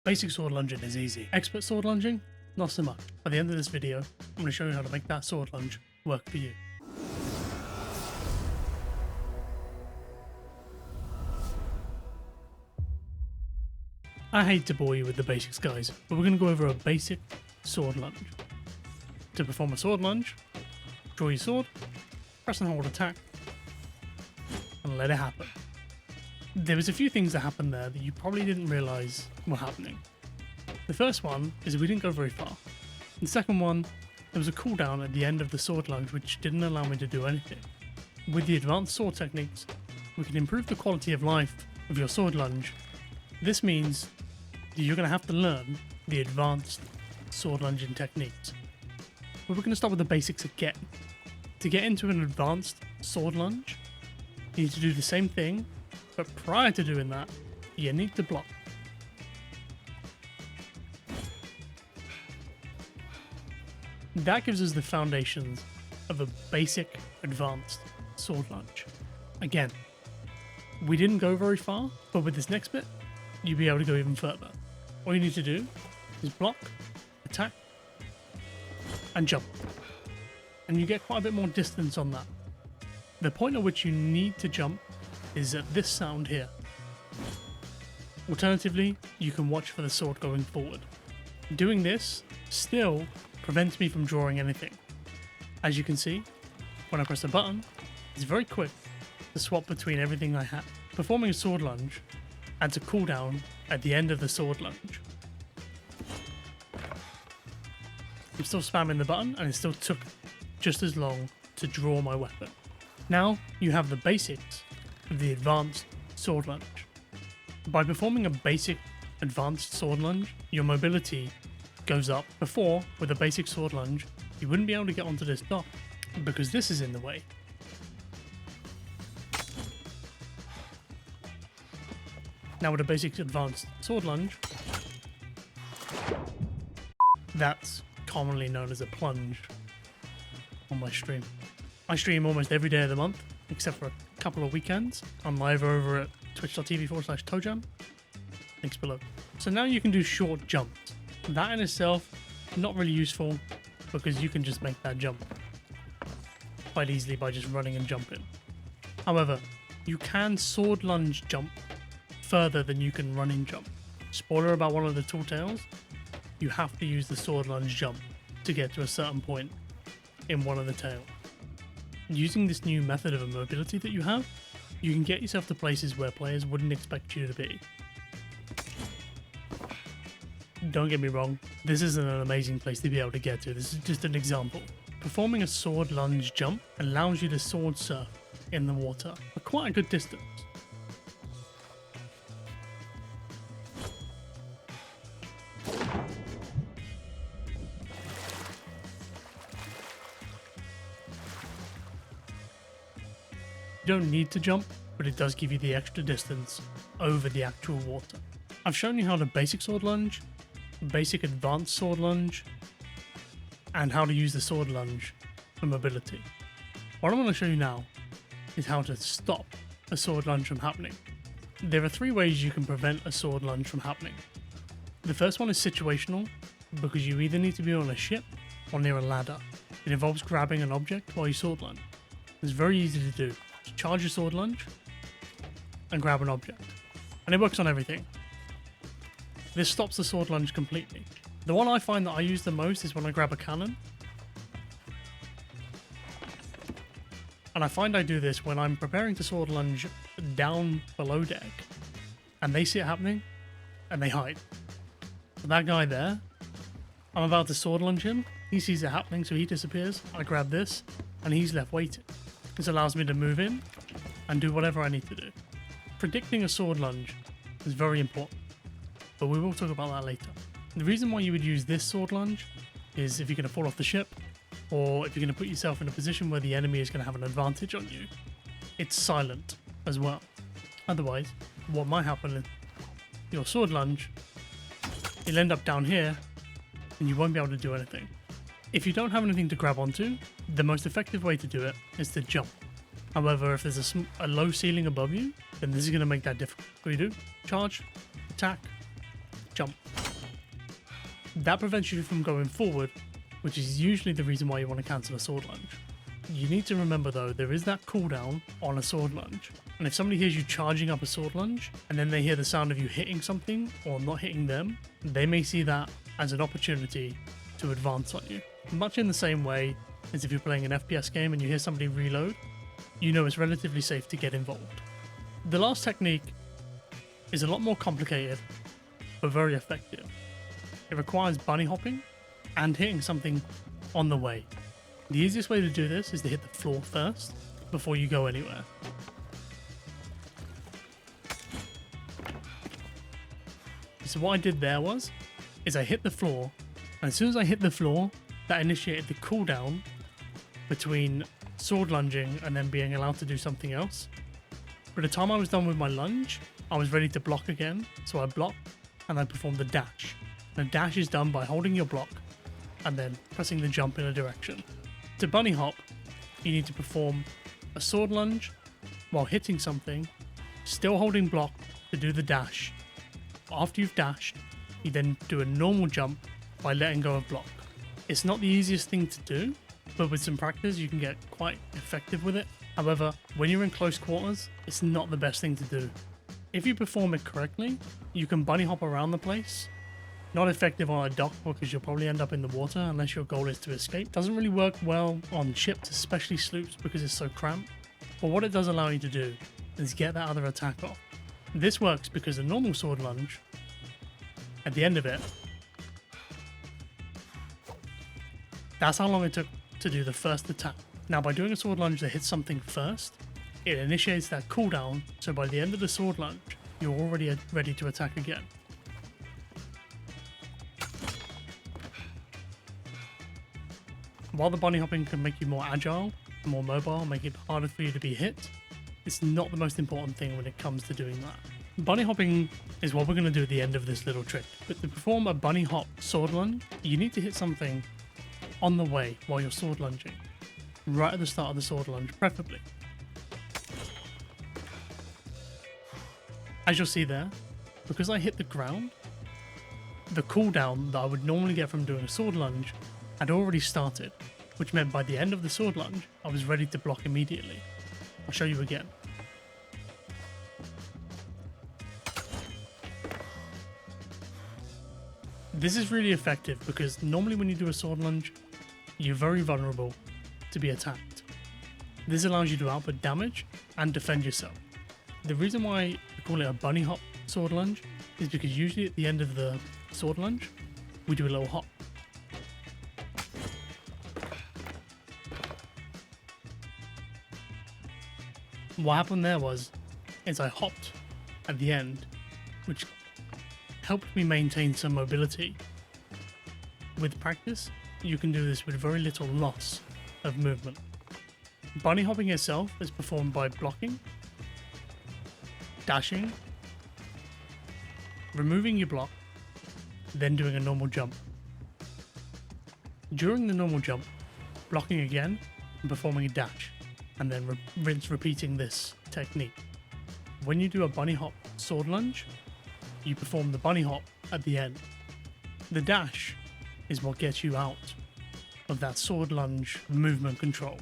Basic sword lunging is easy. Expert sword lunging, not so much. At the end of this video, I'm going to show you how to make that sword lunge work for you. I hate to bore you with the basics, guys, but we're going to go over a basic sword lunge. To perform a sword lunge, draw your sword, press and hold attack, and let it happen. There was a few things that happened there that you probably didn't realise were happening. The first one is we didn't go very far. The second one, there was a cooldown at the end of the sword lunge which didn't allow me to do anything. With the advanced sword techniques, we can improve the quality of life of your sword lunge. This means that you're going to have to learn the advanced sword lunging techniques. But we're going to start with the basics again. To get into an advanced sword lunge, you need to do the same thing, but prior to doing that, you need to block. That gives us the foundations of a basic advanced sword lunge. Again, we didn't go very far, but with this next bit, you'll be able to go even further. All you need to do is block, attack, and jump. And you get quite a bit more distance on that. The point at which you need to jump is at this sound here. Alternatively, you can watch for the sword going forward. Doing this still prevents me from drawing anything. As you can see, when I press the button, it's very quick to swap between everything I have. Performing a sword lunge adds a cooldown at the end of the sword lunge. I'm still spamming the button and it still took just as long to draw my weapon. Now you have the basics of the advanced sword lunge. By performing a basic advanced sword lunge, your mobility goes up. Before, with a basic sword lunge, you wouldn't be able to get onto this dock because this is in the way. Now with a basic advanced sword lunge, that's commonly known as a plunge on my stream. I stream almost every day of the month, except for a couple of weekends. I'm live over at twitch.tv/ToejahM. Links below. So now you can do short jumps. That in itself, not really useful because you can just make that jump quite easily by just running and jumping. However, you can sword lunge jump further than you can run and jump. Spoiler about one of the tall tales, you have to use the sword lunge jump to get to a certain point in one of the tails. Using this new method of mobility that you have, you can get yourself to places where players wouldn't expect you to be. Don't get me wrong, this isn't an amazing place to be able to get to, this is just an example. Performing a sword lunge jump allows you to sword surf in the water for quite a good distance. You don't need to jump, but it does give you the extra distance over the actual water. I've shown you how to basic sword lunge, basic advanced sword lunge, and how to use the sword lunge for mobility. What I'm going to show you now is how to stop a sword lunge from happening. There are 3 ways you can prevent a sword lunge from happening. The first one is situational, because you either need to be on a ship or near a ladder. It involves grabbing an object while you sword lunge. It's very easy to do. Just charge your sword lunge and grab an object. And it works on everything. This stops the sword lunge completely. The one I find that I use the most is when I grab a cannon. And I find I do this when I'm preparing to sword lunge down below deck and they see it happening and they hide. So that guy there, I'm about to sword lunge him, he sees it happening so he disappears, I grab this and he's left waiting. This allows me to move in and do whatever I need to do. Predicting a sword lunge is very important, but we will talk about that later. The reason why you would use this sword lunge is if you're going to fall off the ship, or if you're going to put yourself in a position where the enemy is going to have an advantage on you. It's silent as well. Otherwise, what might happen is your sword lunge, you'll end up down here and you won't be able to do anything. If you don't have anything to grab onto, the most effective way to do it is to jump. However, if there's a low ceiling above you, then this is going to make that difficult. What do you do? Charge, attack, jump. That prevents you from going forward, which is usually the reason why you want to cancel a sword lunge. You need to remember though, there is that cooldown on a sword lunge. And if somebody hears you charging up a sword lunge, and then they hear the sound of you hitting something or not hitting them, they may see that as an opportunity to advance on you. Much in the same way as if you're playing an FPS game and you hear somebody reload, you know it's relatively safe to get involved. The last technique is a lot more complicated, but very effective. It requires bunny hopping and hitting something on the way. The easiest way to do this is to hit the floor first before you go anywhere. So what I did there is I hit the floor, and as soon as I hit the floor, that initiated the cooldown between sword lunging and then being allowed to do something else. By the time I was done with my lunge, I was ready to block again, so I blocked and I performed the dash. The dash is done by holding your block and then pressing the jump in a direction. To bunny hop, you need to perform a sword lunge while hitting something, still holding block to do the dash. After you've dashed, you then do a normal jump by letting go of block. It's not the easiest thing to do, but with some practice you can get quite effective with it. However, when you're in close quarters, it's not the best thing to do. If you perform it correctly, you can bunny hop around the place. Not effective on a dock because you'll probably end up in the water unless your goal is to escape. Doesn't really work well on ships, especially sloops, because it's so cramped. But what it does allow you to do is get that other attack off. This works because a normal sword lunge, at the end of it, that's how long it took to do the first attack. Now by doing a sword lunge that hits something first, it initiates that cooldown, so by the end of the sword lunge, you're already ready to attack again. While the bunny hopping can make you more agile, more mobile, make it harder for you to be hit, it's not the most important thing when it comes to doing that. Bunny hopping is what we're going to do at the end of this little trick. But to perform a bunny hop sword lunge, you need to hit something on the way while you're sword lunging. Right at the start of the sword lunge, preferably. As you'll see there, because I hit the ground, the cooldown that I would normally get from doing a sword lunge had already started, which meant by the end of the sword lunge, I was ready to block immediately. I'll show you again. This is really effective because normally when you do a sword lunge, you're very vulnerable to be attacked. This allows you to output damage and defend yourself. The reason why I call it a bunny hop sword lunge is because usually at the end of the sword lunge, we do a little hop. What happened there is I hopped at the end, which helped me maintain some mobility. With practice, you can do this with very little loss of movement. Bunny hopping itself is performed by blocking, dashing, removing your block, then doing a normal jump. During the normal jump, blocking again and performing a dash, and then rinse repeating this technique. When you do a bunny hop sword lunge, you perform the bunny hop at the end. The dash is what gets you out of that sword lunge movement control.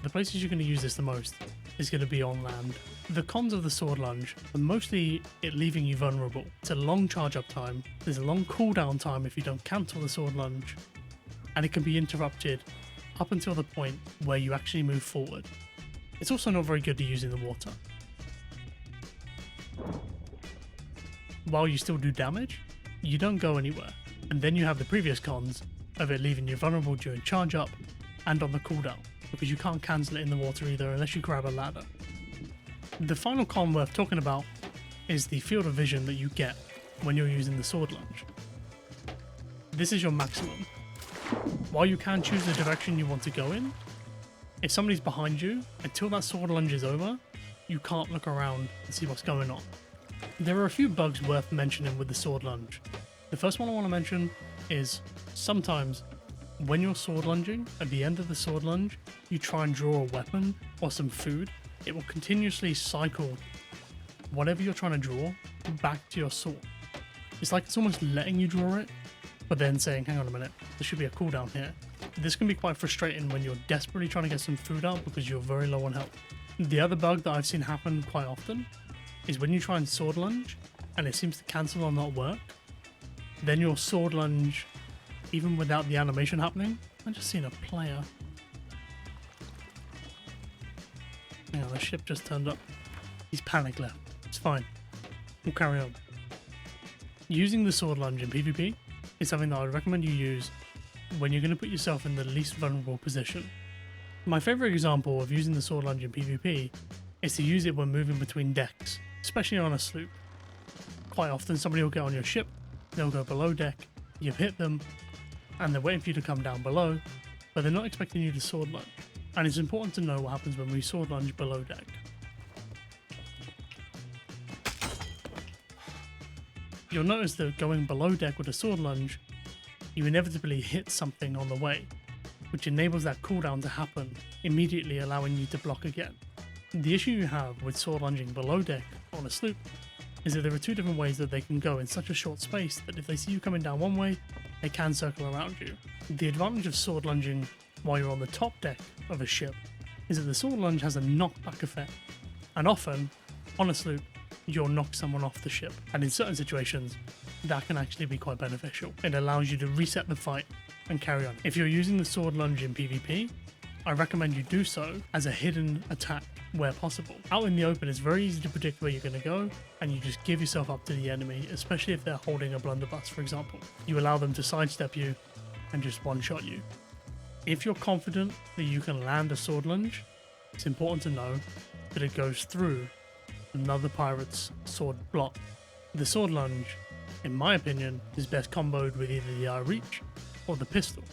The places you're going to use this the most is going to be on land. The cons of the sword lunge are mostly it leaving you vulnerable. It's a long charge up time, there's a long cooldown time if you don't cancel the sword lunge, and it can be interrupted up until the point where you actually move forward. It's also not very good to use in the water. While you still do damage, you don't go anywhere, and then you have the previous cons of it leaving you vulnerable during charge up and on the cooldown, because you can't cancel it in the water either unless you grab a ladder. The final con worth talking about is the field of vision that you get when you're using the sword lunge. This is your maximum. While you can choose the direction you want to go in, if somebody's behind you, until that sword lunge is over, you can't look around and see what's going on. There are a few bugs worth mentioning with the sword lunge. The first one I want to mention is sometimes when you're sword lunging, at the end of the sword lunge, you try and draw a weapon or some food, it will continuously cycle whatever you're trying to draw back to your sword. It's like it's almost letting you draw it but then saying, hang on a minute, there should be a cooldown here. This can be quite frustrating when you're desperately trying to get some food out because you're very low on health. The other bug that I've seen happen quite often is when you try and sword lunge and it seems to cancel or not work, then your sword lunge, even without the animation happening, I've just seen a player. Hang on, the ship just turned up. He's panic left. It's fine. We'll carry on. Using the sword lunge in PvP is something that I would recommend you use when you're going to put yourself in the least vulnerable position. My favourite example of using the sword lunge in PvP is to use it when moving between decks, especially on a sloop. Quite often somebody will get on your ship, they'll go below deck, you've hit them, and they're waiting for you to come down below, but they're not expecting you to sword lunge. And it's important to know what happens when we sword lunge below deck. You'll notice that going below deck with a sword lunge, you inevitably hit something on the way, which enables that cooldown to happen, immediately allowing you to block again. The issue you have with sword lunging below deck on a sloop is that there are two different ways that they can go in such a short space that if they see you coming down one way, they can circle around you. The advantage of sword lunging while you're on the top deck of a ship is that the sword lunge has a knockback effect, and often, on a sloop, you'll knock someone off the ship, and in certain situations, that can actually be quite beneficial. It allows you to reset the fight and carry on. If you're using the sword lunge in PvP, I recommend you do so as a hidden attack where possible. Out in the open, it's very easy to predict where you're going to go, and you just give yourself up to the enemy, especially if they're holding a blunderbuss, for example. You allow them to sidestep you and just one-shot you. If you're confident that you can land a sword lunge, it's important to know that it goes through another pirate's sword block. The sword lunge, in my opinion, is best comboed with either the eye reach or the pistol,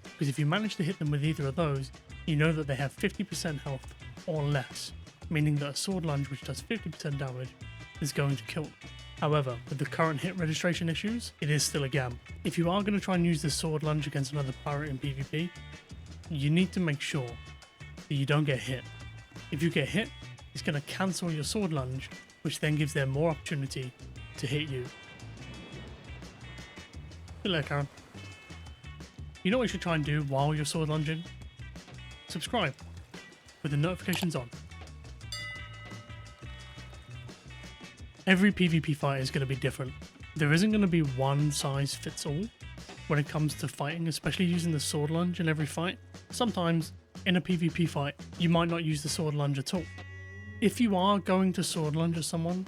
because if you manage to hit them with either of those, you know that they have 50% health or less, meaning that a sword lunge which does 50% damage is going to kill them. However, with the current hit registration issues, it is still a gamble. If you are going to try and use the sword lunge against another pirate in PvP, you need to make sure that you don't get hit. If you get hit, it's going to cancel your sword lunge, which then gives them more opportunity to hit you. Hello, Karen. You know what you should try and do while you're sword lunging? Subscribe with the notifications on. Every PvP fight is going to be different. There isn't going to be one size fits all when it comes to fighting, especially using the sword lunge in every fight. Sometimes in a PvP fight, you might not use the sword lunge at all. If you are going to sword lunge at someone,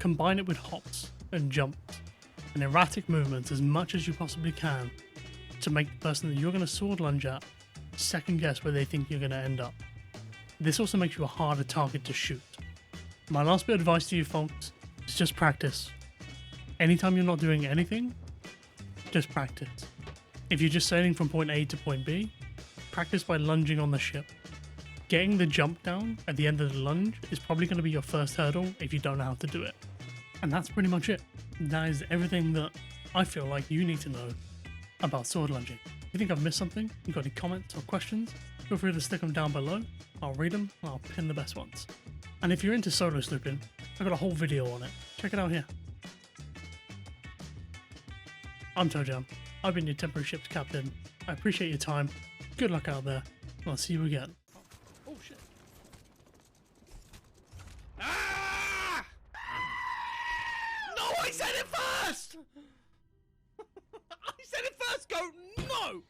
combine it with hops and jumps and erratic movements as much as you possibly can to make the person that you're going to sword lunge at second guess where they think you're going to end up. This also makes you a harder target to shoot. My last bit of advice to you folks is just practice. Anytime you're not doing anything, just practice. If you're just sailing from point A to point B, practice by lunging on the ship. Getting the jump down at the end of the lunge is probably going to be your first hurdle if you don't know how to do it. And that's pretty much it. That is everything that I feel like you need to know about sword lunging. If you think I've missed something, you've got any comments or questions, feel free to stick them down below. I'll read them and I'll pin the best ones. And if you're into solo slooping, I've got a whole video on it. Check it out here. I'm ToejahM. I've been your temporary ship's captain. I appreciate your time. Good luck out there, and I'll see you again. Oh shit. Ah! No, I said it first! I said it first, go no!